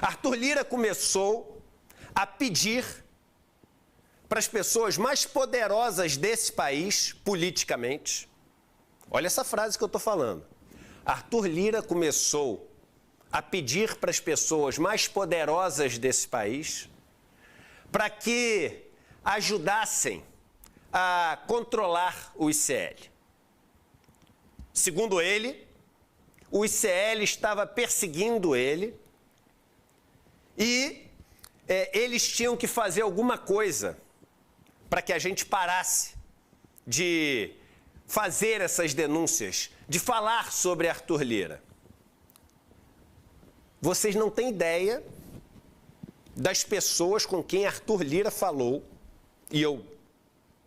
Arthur Lira começou a pedir para as pessoas mais poderosas desse país, politicamente, olha essa frase que eu estou falando, Arthur Lira começou a pedir para as pessoas mais poderosas desse país para que ajudassem a controlar o ICL. Segundo ele, o ICL estava perseguindo ele e eles tinham que fazer alguma coisa para que a gente parasse de fazer essas denúncias, de falar sobre Arthur Lira. Vocês não têm ideia das pessoas com quem Arthur Lira falou, e eu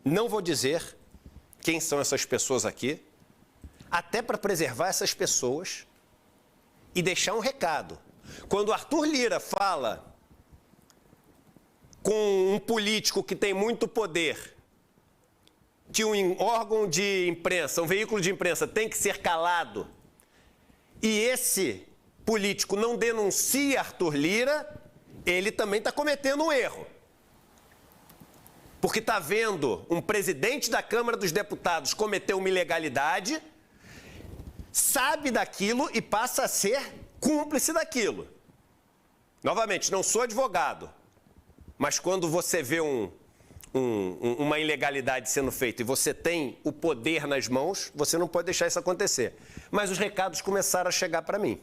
não vou dizer quem são essas pessoas aqui, até para preservar essas pessoas e deixar um recado. Quando Arthur Lira fala com um político que tem muito poder, que um órgão de imprensa, um veículo de imprensa tem que ser calado, e esse político não denuncia Arthur Lira, ele também está cometendo um erro. Porque está vendo um presidente da Câmara dos Deputados cometer uma ilegalidade, sabe daquilo e passa a ser cúmplice daquilo. Novamente, não sou advogado, mas quando você vê uma ilegalidade sendo feita e você tem o poder nas mãos, você não pode deixar isso acontecer. Mas os recados começaram a chegar para mim.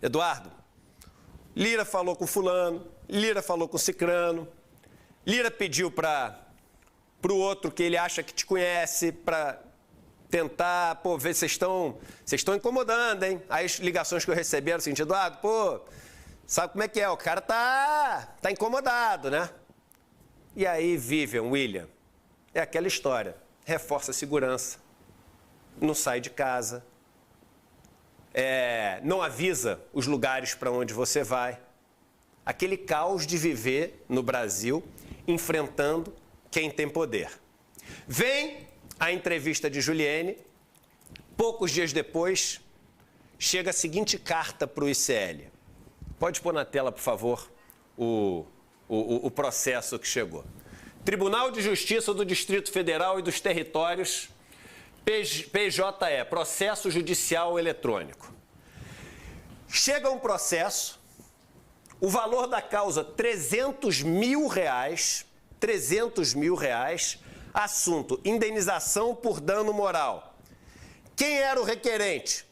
Eduardo, Lira falou com fulano, Lira falou com cicrano, Lira pediu para o outro que ele acha que te conhece, para tentar, pô, ver se vocês estão incomodando, hein? Aí as ligações que eu recebi eram assim, Eduardo, pô, sabe como é que é? O cara tá incomodado, né? E aí, Vivian, William, é aquela história, reforça a segurança, não sai de casa, não avisa os lugares para onde você vai. Aquele caos de viver no Brasil enfrentando quem tem poder. Vem a entrevista de Juliene, poucos dias depois, chega a seguinte carta para o ICL. Pode pôr na tela, por favor, o processo que chegou. Tribunal de Justiça do Distrito Federal e dos Territórios, PJE, Processo Judicial Eletrônico. Chega um processo, o valor da causa R$300 mil, assunto, indenização por dano moral. Quem era o requerente?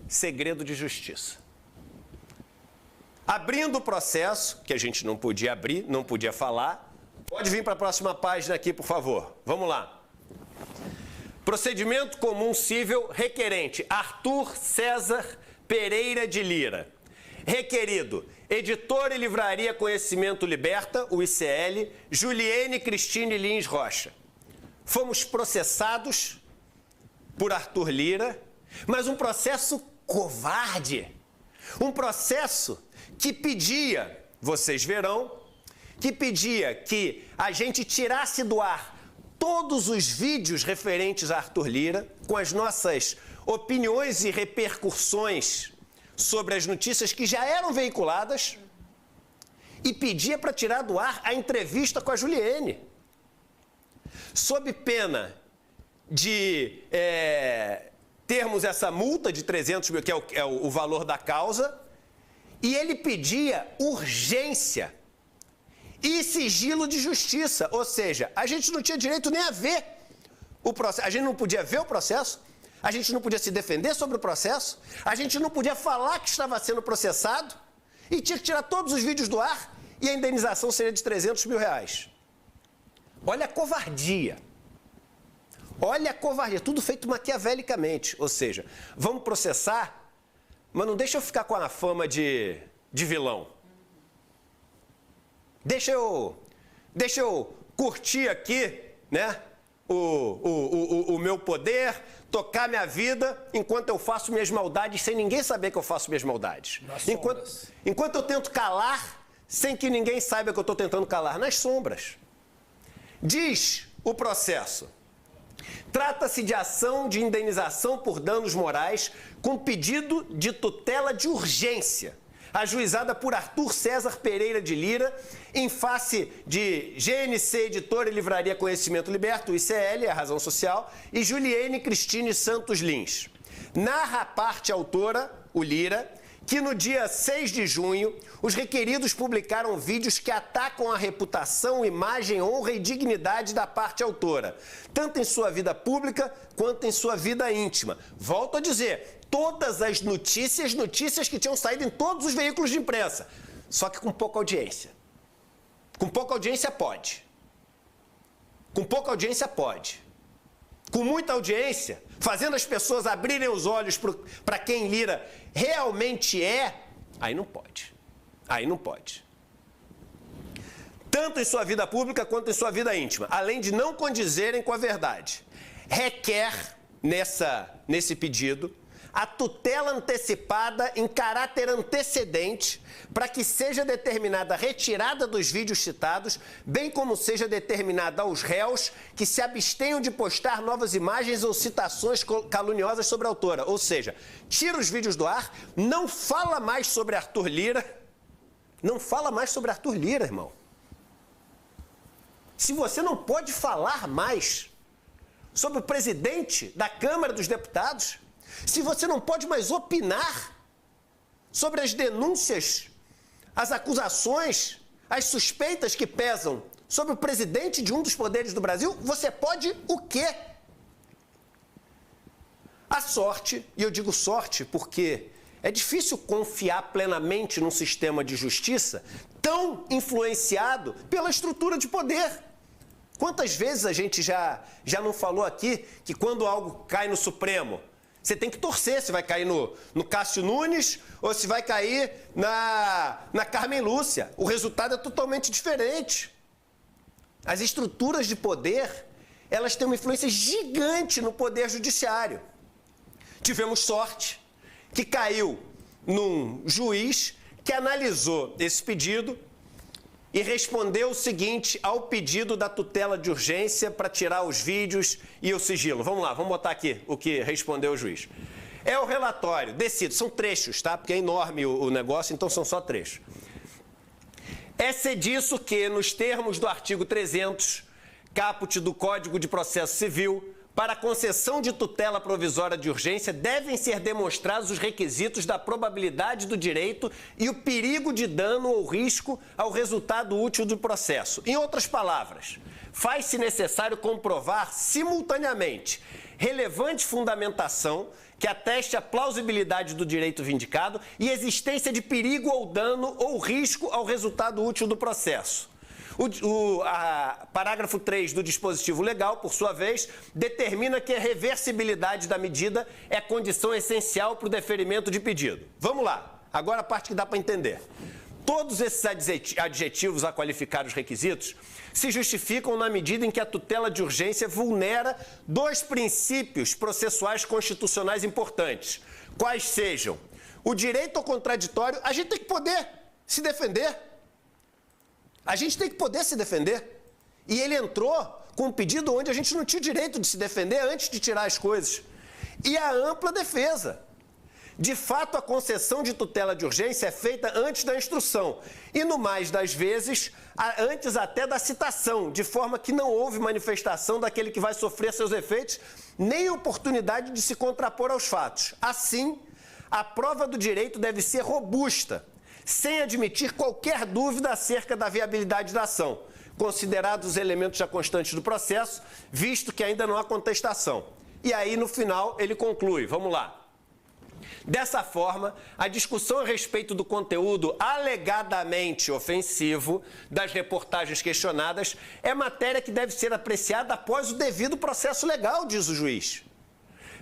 Segredo de justiça. Abrindo o processo, que a gente não podia abrir, não podia falar, pode vir para a próxima página aqui, por favor. Vamos lá. Procedimento comum cível, requerente Arthur César Pereira de Lira. Requerido, Editora e Livraria Conhecimento Liberta, o ICL, Juliene Cristine Lins Rocha. Fomos processados por Arthur Lira, mas um processo covarde. Um processo que pedia, vocês verão, que pedia que a gente tirasse do ar todos os vídeos referentes a Arthur Lira, com as nossas opiniões e repercussões sobre as notícias que já eram veiculadas, e pedia para tirar do ar a entrevista com a Juliene, sob pena de termos essa multa de 300 mil, que é o valor da causa, e ele pedia urgência e sigilo de justiça, ou seja, a gente não tinha direito nem a ver o processo, a gente não podia ver o processo, a gente não podia se defender sobre o processo, a gente não podia falar que estava sendo processado e tinha que tirar todos os vídeos do ar e a indenização seria de R$300 mil. Olha a covardia. Olha a covardia, tudo feito maquiavelicamente, ou seja, vamos processar, mas não deixa eu ficar com a fama de vilão. Deixa eu curtir aqui, né, o meu poder, tocar minha vida, enquanto eu faço minhas maldades sem ninguém saber que eu faço minhas maldades. Enquanto eu tento calar, sem que ninguém saiba que eu estou tentando calar, nas sombras. Diz o processo. Trata-se de ação de indenização por danos morais com pedido de tutela de urgência ajuizada por Arthur César Pereira de Lira, em face de GNC Editora e Livraria Conhecimento Liberto, o ICL, a Razão Social, e Juliene Cristine Santos Lins. Narra a parte autora, o Lira, que no dia 6 de junho, os requeridos publicaram vídeos que atacam a reputação, imagem, honra e dignidade da parte autora, tanto em sua vida pública quanto em sua vida íntima. Volto a dizer, todas as notícias que tinham saído em todos os veículos de imprensa, só que com pouca audiência. Com pouca audiência pode. Com pouca audiência pode. Com muita audiência, fazendo as pessoas abrirem os olhos para quem Lira realmente é, aí não pode. Aí não pode. Tanto em sua vida pública quanto em sua vida íntima, além de não condizerem com a verdade. Requer, nesse pedido, a tutela antecipada em caráter antecedente para que seja determinada a retirada dos vídeos citados, bem como seja determinada aos réus que se abstenham de postar novas imagens ou citações caluniosas sobre a autora. Ou seja, tira os vídeos do ar, não fala mais sobre Arthur Lira. Não fala mais sobre Arthur Lira, irmão. Se você não pode falar mais sobre o presidente da Câmara dos Deputados, se você não pode mais opinar sobre as denúncias, as acusações, as suspeitas que pesam sobre o presidente de um dos poderes do Brasil, você pode o quê? A sorte, e eu digo sorte porque é difícil confiar plenamente num sistema de justiça tão influenciado pela estrutura de poder. Quantas vezes a gente já não falou aqui que quando algo cai no Supremo, você tem que torcer se vai cair no Cássio Nunes ou se vai cair na Carmen Lúcia. O resultado é totalmente diferente. As estruturas de poder, elas têm uma influência gigante no poder judiciário. Tivemos sorte que caiu num juiz que analisou esse pedido e respondeu o seguinte ao pedido da tutela de urgência para tirar os vídeos e o sigilo. Vamos lá, vamos botar aqui o que respondeu o juiz. É o relatório, decido, são trechos, tá? Porque é enorme o negócio, então são só trechos. É disso que, nos termos do artigo 300, caput do Código de Processo Civil, para a concessão de tutela provisória de urgência, devem ser demonstrados os requisitos da probabilidade do direito e o perigo de dano ou risco ao resultado útil do processo. Em outras palavras, faz-se necessário comprovar simultaneamente relevante fundamentação que ateste a plausibilidade do direito vindicado e existência de perigo ou dano ou risco ao resultado útil do processo. Parágrafo 3 do dispositivo legal, por sua vez, determina que a reversibilidade da medida é condição essencial para o deferimento de pedido. Vamos lá, agora a parte que dá para entender. Todos esses adjetivos a qualificar os requisitos se justificam na medida em que a tutela de urgência vulnera dois princípios processuais constitucionais importantes, quais sejam o direito ao contraditório. A gente tem que poder se defender. A gente tem que poder se defender. E ele entrou com um pedido onde a gente não tinha o direito de se defender antes de tirar as coisas. E a ampla defesa. De fato, a concessão de tutela de urgência é feita antes da instrução e, no mais das vezes, antes até da citação, de forma que não houve manifestação daquele que vai sofrer seus efeitos, nem oportunidade de se contrapor aos fatos. Assim, a prova do direito deve ser robusta, sem admitir qualquer dúvida acerca da viabilidade da ação, considerados os elementos já constantes do processo, visto que ainda não há contestação. E aí, no final, ele conclui, vamos lá. Dessa forma, a discussão a respeito do conteúdo alegadamente ofensivo das reportagens questionadas é matéria que deve ser apreciada após o devido processo legal, diz o juiz,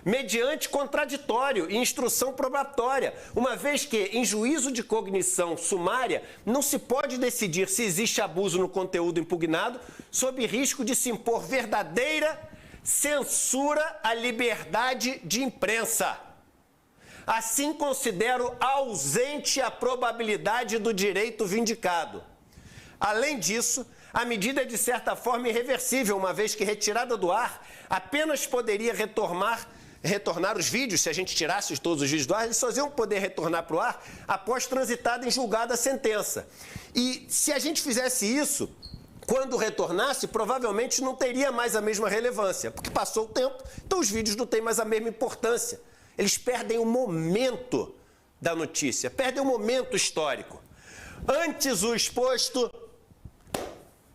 mediante contraditório e instrução probatória, uma vez que, em juízo de cognição sumária, não se pode decidir se existe abuso no conteúdo impugnado, sob risco de se impor verdadeira censura à liberdade de imprensa. Assim, considero ausente a probabilidade do direito vindicado. Além disso, a medida é de certa forma irreversível, uma vez que retirada do ar apenas poderia retomar retornar os vídeos, se a gente tirasse todos os vídeos do ar, eles só iam poder retornar para o ar após transitada em julgada a sentença. E se a gente fizesse isso, quando retornasse, provavelmente não teria mais a mesma relevância, porque passou o tempo, então os vídeos não têm mais a mesma importância. Eles perdem o momento da notícia, perdem o momento histórico. Antes o exposto...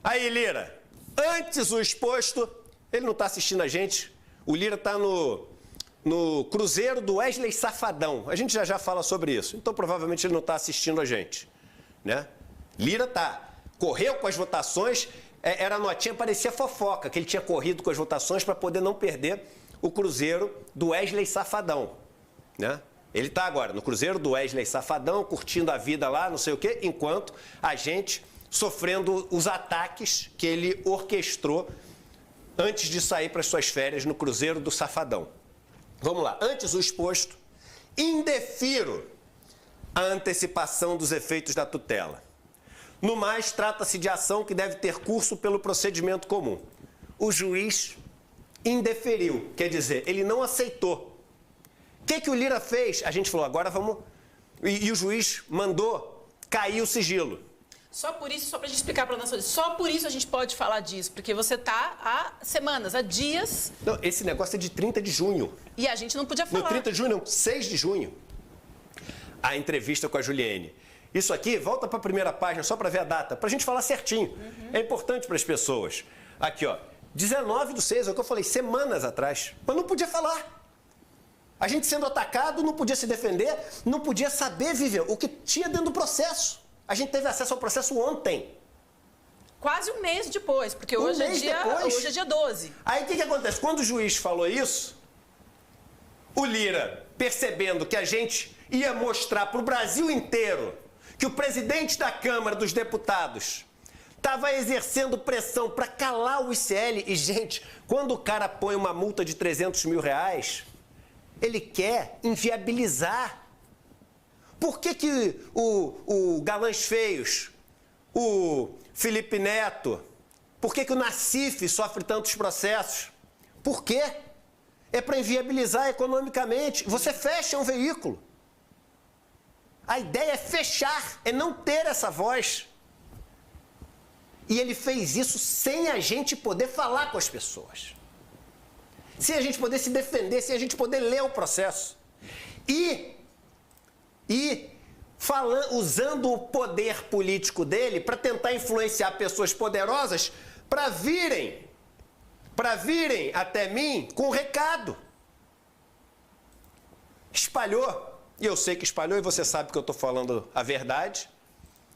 Aí, Lira, antes o exposto... Ele não está assistindo a gente, o Lira está no Cruzeiro do Wesley Safadão. A gente já fala sobre isso, então provavelmente ele não está assistindo a gente, né? Lira tá, correu com as votações, era notinha, parecia fofoca, que ele tinha corrido com as votações para poder não perder o Cruzeiro do Wesley Safadão, né? Ele está agora no Cruzeiro do Wesley Safadão, curtindo a vida lá, não sei o quê, enquanto a gente sofrendo os ataques que ele orquestrou antes de sair para as suas férias no Cruzeiro do Safadão. Vamos lá. Antes o exposto, indefiro a antecipação dos efeitos da tutela. No mais, trata-se de ação que deve ter curso pelo procedimento comum. O juiz indeferiu, quer dizer, ele não aceitou. O que o Lira fez? A gente falou, agora vamos... E o juiz mandou cair o sigilo. Só por isso, só para a gente explicar para a nossa, só por isso a gente pode falar disso, porque você está há semanas, há dias... Não, esse negócio é de 30 de junho. E a gente não podia falar. No 30 de junho, não, 6 de junho. A entrevista com a Juliene. Isso aqui, volta para a primeira página, só para ver a data, para a gente falar certinho. Uhum. É importante para as pessoas. Aqui, ó, 19/6, é o que eu falei, semanas atrás. Mas não podia falar. A gente sendo atacado, não podia se defender, não podia saber, Vivian, o que tinha dentro do processo. A gente teve acesso ao processo ontem. Quase um mês depois, porque hoje é dia 12. Aí o que acontece? Quando o juiz falou isso, o Lira, percebendo que a gente ia mostrar para o Brasil inteiro que o presidente da Câmara dos Deputados estava exercendo pressão para calar o ICL. E, gente, quando o cara põe uma multa de 300 mil reais, ele quer inviabilizar. Por que o Galãs Feios, o Felipe Neto, por que o Nassif sofre tantos processos? Por quê? É para inviabilizar economicamente. Você fecha um veículo. A ideia é fechar, é não ter essa voz. E ele fez isso sem a gente poder falar com as pessoas. Sem a gente poder se defender, sem a gente poder ler o processo. E usando o poder político dele para tentar influenciar pessoas poderosas para virem até mim com recado. Espalhou, e eu sei que espalhou, e você sabe que eu estou falando a verdade,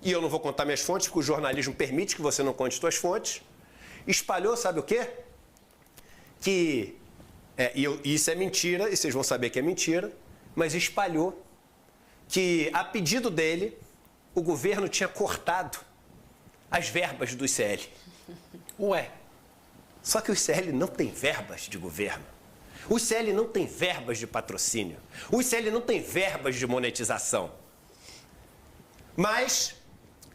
e eu não vou contar minhas fontes, porque o jornalismo permite que você não conte suas fontes. Espalhou, sabe o quê? Isso é mentira, e vocês vão saber que é mentira, mas espalhou que, a pedido dele, o governo tinha cortado as verbas do ICL. Ué, só que o ICL não tem verbas de governo. O ICL não tem verbas de patrocínio. O ICL não tem verbas de monetização. Mas,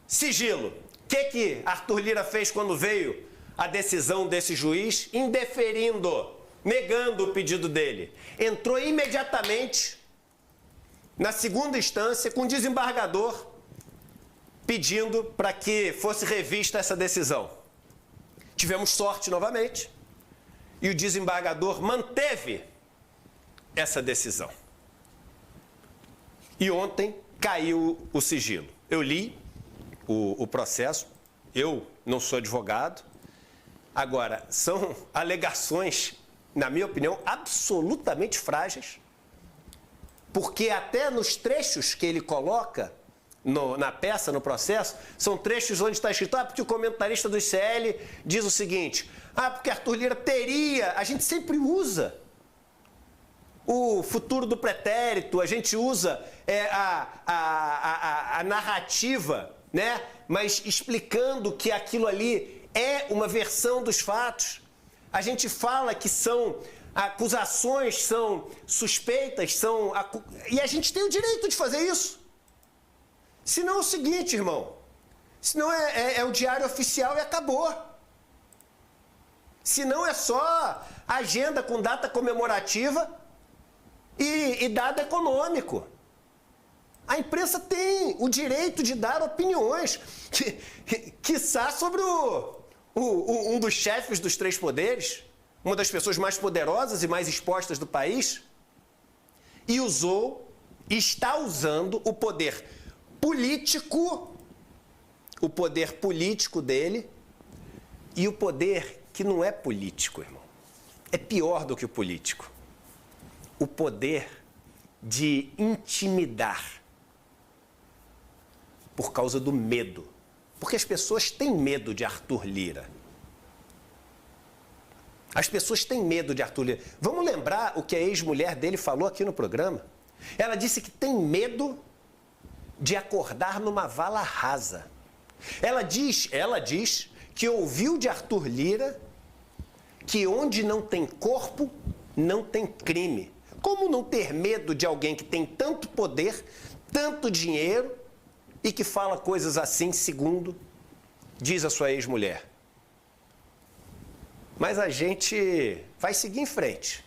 sigilo. O que Arthur Lira fez quando veio a decisão desse juiz, indeferindo, negando o pedido dele? Entrou imediatamente na segunda instância, com o desembargador pedindo para que fosse revista essa decisão. Tivemos sorte novamente e o desembargador manteve essa decisão. E ontem caiu o sigilo. Eu li o processo, eu não sou advogado. Agora, são alegações, na minha opinião, absolutamente frágeis, porque até nos trechos que ele coloca na peça, no processo, são trechos onde está escrito, porque o comentarista do ICL diz o seguinte, porque Arthur Lira teria, a gente sempre usa o futuro do pretérito, a gente usa a narrativa, né? Mas explicando que aquilo ali é uma versão dos fatos. A gente fala que são acusações, são suspeitas, e a gente tem o direito de fazer isso. Senão é o seguinte, irmão, senão é o diário oficial e acabou. Senão é só agenda com data comemorativa e dado econômico. A imprensa tem o direito de dar opiniões, quiçá sobre um dos chefes dos três poderes, uma das pessoas mais poderosas e mais expostas do país, e está usando o poder político dele, e o poder que não é político, irmão. É pior do que o político. O poder de intimidar por causa do medo. Porque as pessoas têm medo de Arthur Lira. As pessoas têm medo de Arthur Lira. Vamos lembrar o que a ex-mulher dele falou aqui no programa? Ela disse que tem medo de acordar numa vala rasa. Ela diz que ouviu de Arthur Lira que onde não tem corpo, não tem crime. Como não ter medo de alguém que tem tanto poder, tanto dinheiro e que fala coisas assim, segundo diz a sua ex-mulher? Mas a gente vai seguir em frente.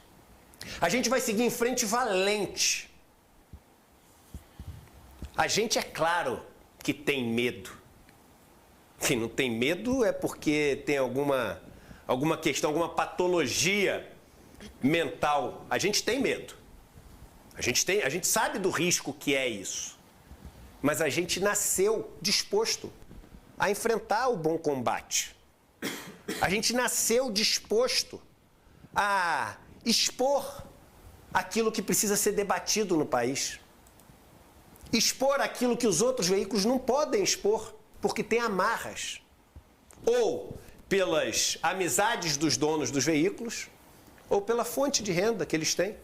A gente vai seguir em frente valente. A gente, é claro, que tem medo. Quem não tem medo é porque tem alguma questão, alguma patologia mental. A gente tem medo. A gente sabe do risco que é isso. Mas a gente nasceu disposto a enfrentar o bom combate. A gente nasceu disposto a expor aquilo que precisa ser debatido no país. Expor aquilo que os outros veículos não podem expor, porque tem amarras. Ou pelas amizades dos donos dos veículos, ou pela fonte de renda que eles têm,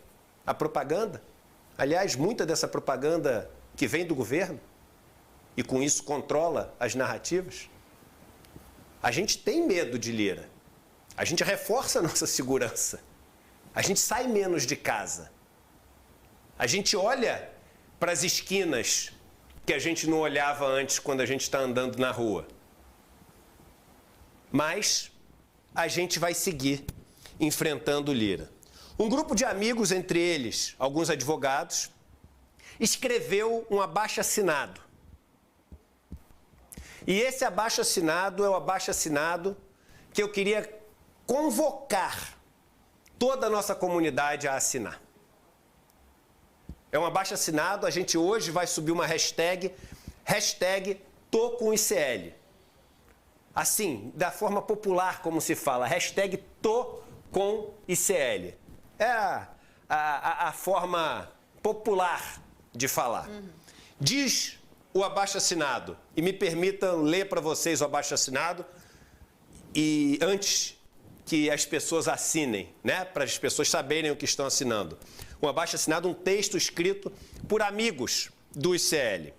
a propaganda. Aliás, muita dessa propaganda que vem do governo, e com isso controla as narrativas. A gente tem medo de Lira. A gente reforça a nossa segurança. A gente sai menos de casa. A gente olha para as esquinas que a gente não olhava antes quando a gente está andando na rua. Mas a gente vai seguir enfrentando Lira. Um grupo de amigos, entre eles alguns advogados, escreveu um abaixo-assinado. E esse abaixo-assinado é o abaixo-assinado que eu queria convocar toda a nossa comunidade a assinar. É um abaixo-assinado, a gente hoje vai subir uma hashtag Tô com ICL. Assim, da forma popular como se fala, hashtag Tô com ICL. É a forma popular de falar. Diz o abaixo-assinado, e me permitam ler para vocês o abaixo-assinado, e antes que as pessoas assinem, né, para as pessoas saberem o que estão assinando. Um abaixo-assinado, um texto escrito por amigos do ICL.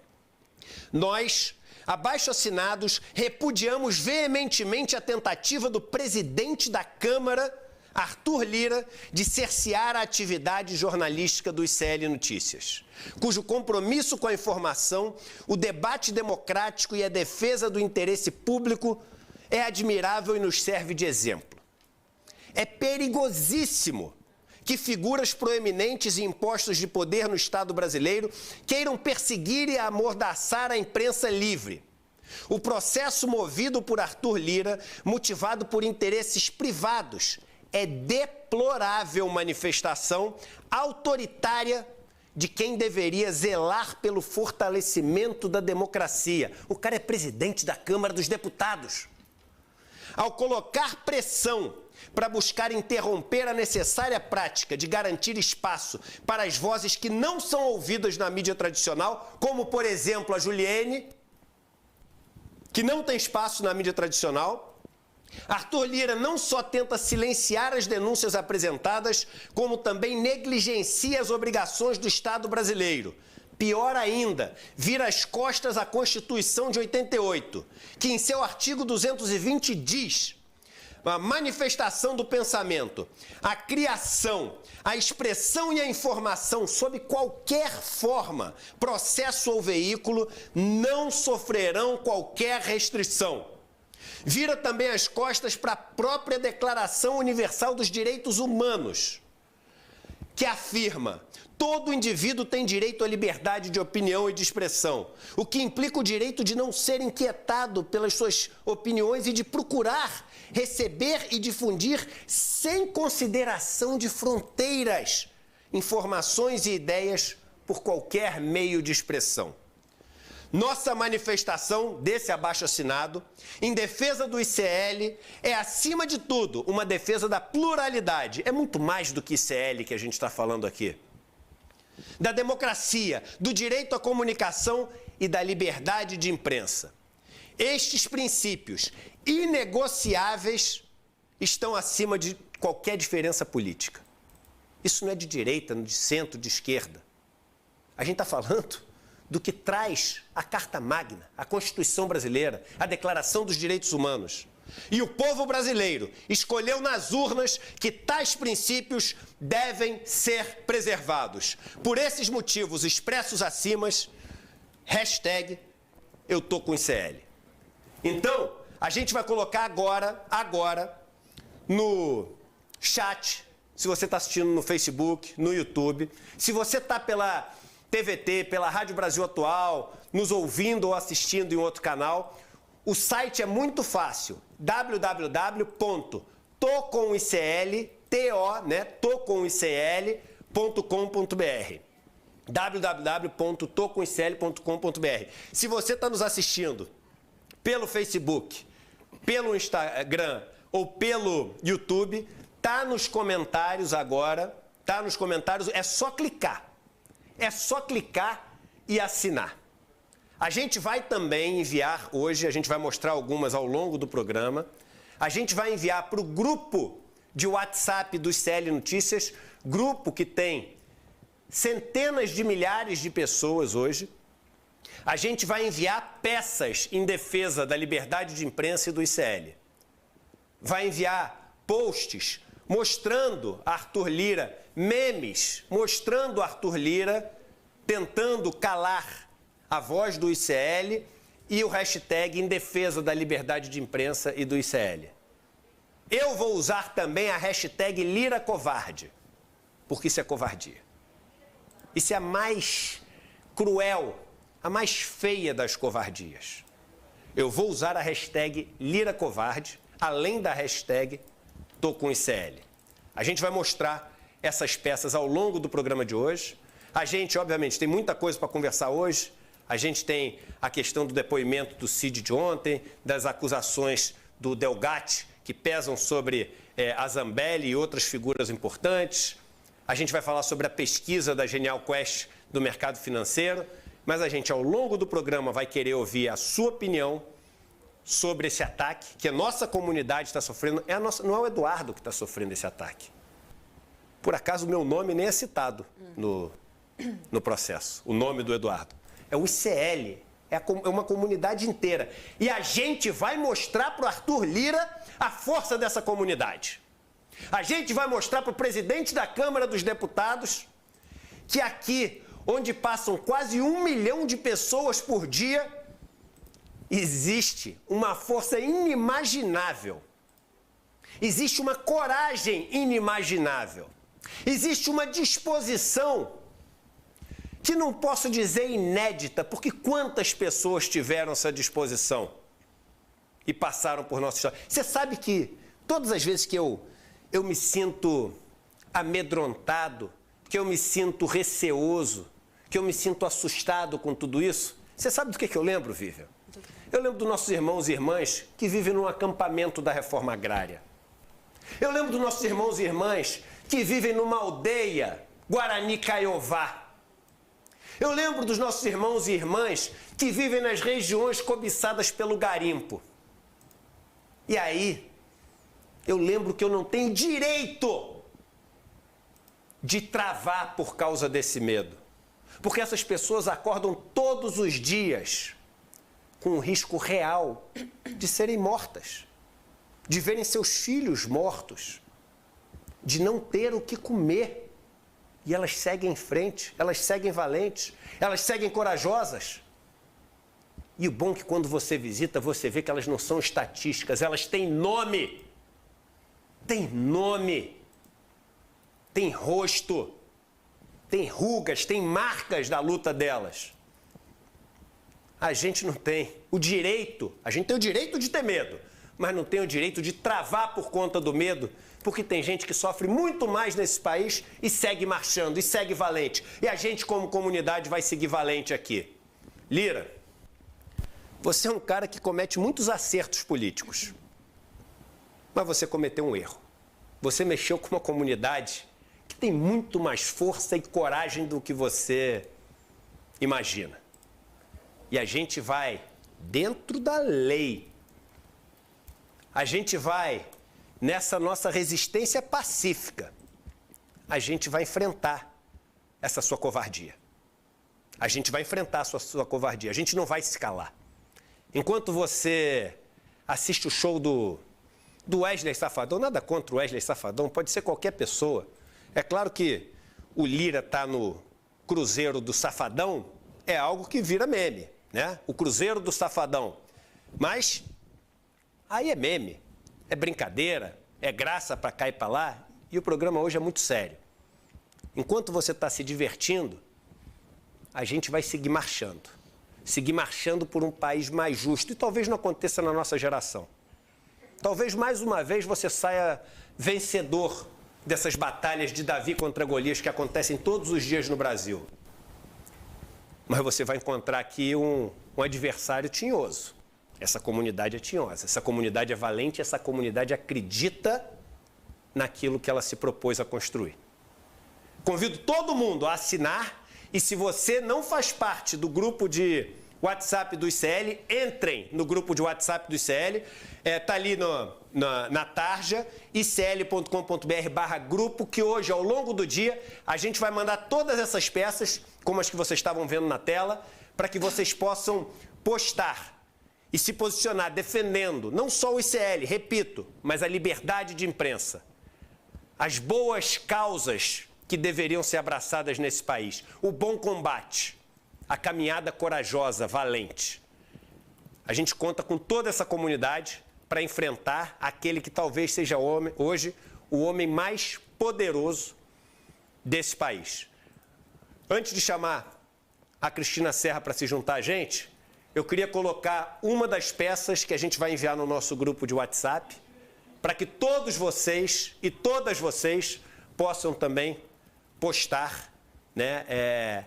Nós, abaixo-assinados, repudiamos veementemente a tentativa do presidente da Câmara, Arthur Lira, de cercear a atividade jornalística do ICL Notícias, cujo compromisso com a informação, o debate democrático e a defesa do interesse público é admirável e nos serve de exemplo. É perigosíssimo que figuras proeminentes e em postos de poder no Estado brasileiro queiram perseguir e amordaçar a imprensa livre. O processo movido por Arthur Lira, motivado por interesses privados, é deplorável manifestação autoritária de quem deveria zelar pelo fortalecimento da democracia. O cara é presidente da Câmara dos Deputados. Ao colocar pressão para buscar interromper a necessária prática de garantir espaço para as vozes que não são ouvidas na mídia tradicional, como, por exemplo, a Juliene, que não tem espaço na mídia tradicional, Arthur Lira não só tenta silenciar as denúncias apresentadas, como também negligencia as obrigações do Estado brasileiro. Pior ainda, vira as costas à Constituição de 88, que em seu artigo 220 diz: a manifestação do pensamento, a criação, a expressão e a informação sob qualquer forma, processo ou veículo, não sofrerão qualquer restrição. Vira também as costas para a própria Declaração Universal dos Direitos Humanos, que afirma: todo indivíduo tem direito à liberdade de opinião e de expressão, o que implica o direito de não ser inquietado pelas suas opiniões e de procurar receber e difundir, sem consideração de fronteiras, informações e ideias por qualquer meio de expressão. Nossa manifestação desse abaixo-assinado, em defesa do ICL, é, acima de tudo, uma defesa da pluralidade. É muito mais do que ICL que a gente está falando aqui. Da democracia, do direito à comunicação e da liberdade de imprensa. Estes princípios inegociáveis estão acima de qualquer diferença política. Isso não é de direita, de centro, de esquerda. A gente está falando do que traz a Carta Magna, a Constituição Brasileira, a Declaração dos Direitos Humanos. E o povo brasileiro escolheu nas urnas que tais princípios devem ser preservados. Por esses motivos expressos acima, hashtag eu tô com ICL. Então, a gente vai colocar agora, no chat, se você está assistindo no Facebook, no YouTube, se você está pela TVT, pela Rádio Brasil Atual, nos ouvindo ou assistindo em outro canal, o site é muito fácil, www.tocomicl.com.br www.tocomicl.com.br. Se você está nos assistindo pelo Facebook, pelo Instagram ou pelo YouTube, tá nos comentários agora, é só clicar. É só clicar e assinar. A gente vai também enviar hoje, a gente vai mostrar algumas ao longo do programa, a gente vai enviar para o grupo de WhatsApp do ICL Notícias, grupo que tem centenas de milhares de pessoas hoje. A gente vai enviar peças em defesa da liberdade de imprensa e do ICL. Vai enviar posts mostrando Arthur Lira, memes mostrando Arthur Lira tentando calar a voz do ICL e o hashtag em defesa da liberdade de imprensa e do ICL. Eu vou usar também a hashtag Lira Covarde, porque isso é covardia. Isso é a mais cruel, a mais feia das covardias. Eu vou usar a hashtag Lira Covarde, além da hashtag Tô com ICL. A gente vai mostrar essas peças ao longo do programa de hoje. A gente, obviamente, tem muita coisa para conversar hoje. A gente tem a questão do depoimento do Cid de ontem, das acusações do Delgatti, que pesam sobre a Zambelli e outras figuras importantes. A gente vai falar sobre a pesquisa da Genial Quest do mercado financeiro. Mas a gente, ao longo do programa, vai querer ouvir a sua opinião sobre esse ataque que a nossa comunidade está sofrendo. Não é o Eduardo que está sofrendo esse ataque. Por acaso, o meu nome nem é citado no processo, o nome do Eduardo. É o ICL, é uma comunidade inteira. E a gente vai mostrar para o Arthur Lira a força dessa comunidade. A gente vai mostrar para o presidente da Câmara dos Deputados que aqui, onde passam quase 1 milhão de pessoas por dia, existe uma força inimaginável. Existe uma coragem inimaginável. Existe uma disposição que não posso dizer inédita, porque quantas pessoas tiveram essa disposição e passaram por nossa história. Você sabe que todas as vezes que eu me sinto amedrontado, que eu me sinto receoso, que eu me sinto assustado com tudo isso, você sabe do que eu lembro, Vivian? Eu lembro dos nossos irmãos e irmãs que vivem num acampamento da reforma agrária. Eu lembro dos nossos irmãos e irmãs que vivem numa aldeia, Guarani Caiová. Eu lembro dos nossos irmãos e irmãs que vivem nas regiões cobiçadas pelo garimpo. E aí, eu lembro que eu não tenho direito de travar por causa desse medo. Porque essas pessoas acordam todos os dias com o risco real de serem mortas, de verem seus filhos mortos, de não ter o que comer. E elas seguem em frente, elas seguem valentes, elas seguem corajosas. E o bom é que quando você visita, você vê que elas não são estatísticas, elas têm nome. Tem nome. Tem rosto. tem rugas, tem marcas da luta delas. A gente não tem o direito, a gente tem o direito de ter medo, mas não tem o direito de travar por conta do medo, porque tem gente que sofre muito mais nesse país e segue marchando, e segue valente. E a gente, como comunidade, vai seguir valente aqui. Lira, você é um cara que comete muitos acertos políticos, mas você cometeu um erro. Você mexeu com uma comunidade que tem muito mais força e coragem do que você imagina. E a gente vai dentro da lei. A gente vai nessa nossa resistência pacífica. A gente vai enfrentar essa sua covardia. A gente vai enfrentar a sua covardia. A gente não vai se calar. Enquanto você assiste o show do Wesley Safadão, nada contra o Wesley Safadão, pode ser qualquer pessoa. É claro que o Lira tá no Cruzeiro do Safadão, é algo que vira meme, né? O Cruzeiro do Safadão. Mas aí é meme, é brincadeira, é graça para cá e para lá, e o programa hoje é muito sério. Enquanto você está se divertindo, a gente vai seguir marchando por um país mais justo, e talvez não aconteça na nossa geração. Talvez mais uma vez você saia vencedor dessas batalhas de Davi contra Golias que acontecem todos os dias no Brasil. Mas você vai encontrar aqui um adversário tinhoso. Essa comunidade é tinhosa, essa comunidade é valente, essa comunidade acredita naquilo que ela se propôs a construir. Convido todo mundo a assinar, e se você não faz parte do grupo de WhatsApp do ICL, entrem no grupo de WhatsApp do ICL, tá ali na tarja, icl.com.br/grupo, que hoje, ao longo do dia, a gente vai mandar todas essas peças, como as que vocês estavam vendo na tela, para que vocês possam postar e se posicionar defendendo não só o ICL, repito, mas a liberdade de imprensa, as boas causas que deveriam ser abraçadas nesse país, o bom combate, a caminhada corajosa, valente. A gente conta com toda essa comunidade para enfrentar aquele que talvez seja hoje o homem mais poderoso desse país. Antes de chamar a Cristina Serra para se juntar a gente, eu queria colocar uma das peças que a gente vai enviar no nosso grupo de WhatsApp, para que todos vocês e todas vocês possam também postar, né,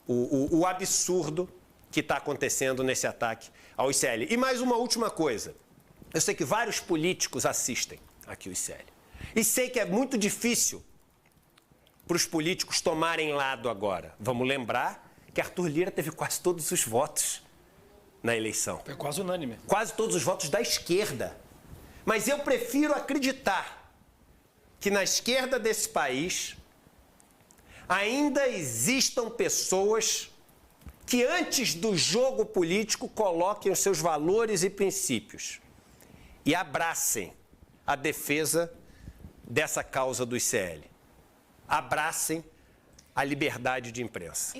o absurdo que está acontecendo nesse ataque ao ICL. E mais uma última coisa. Eu sei que vários políticos assistem aqui o ICL. E sei que é muito difícil para os políticos tomarem lado agora. Vamos lembrar que Arthur Lira teve quase todos os votos na eleição. É quase unânime. Quase todos os votos da esquerda. Mas eu prefiro acreditar que na esquerda desse país ainda existam pessoas que antes do jogo político coloquem os seus valores e princípios e abracem a defesa dessa causa do ICL. Abracem a liberdade de imprensa.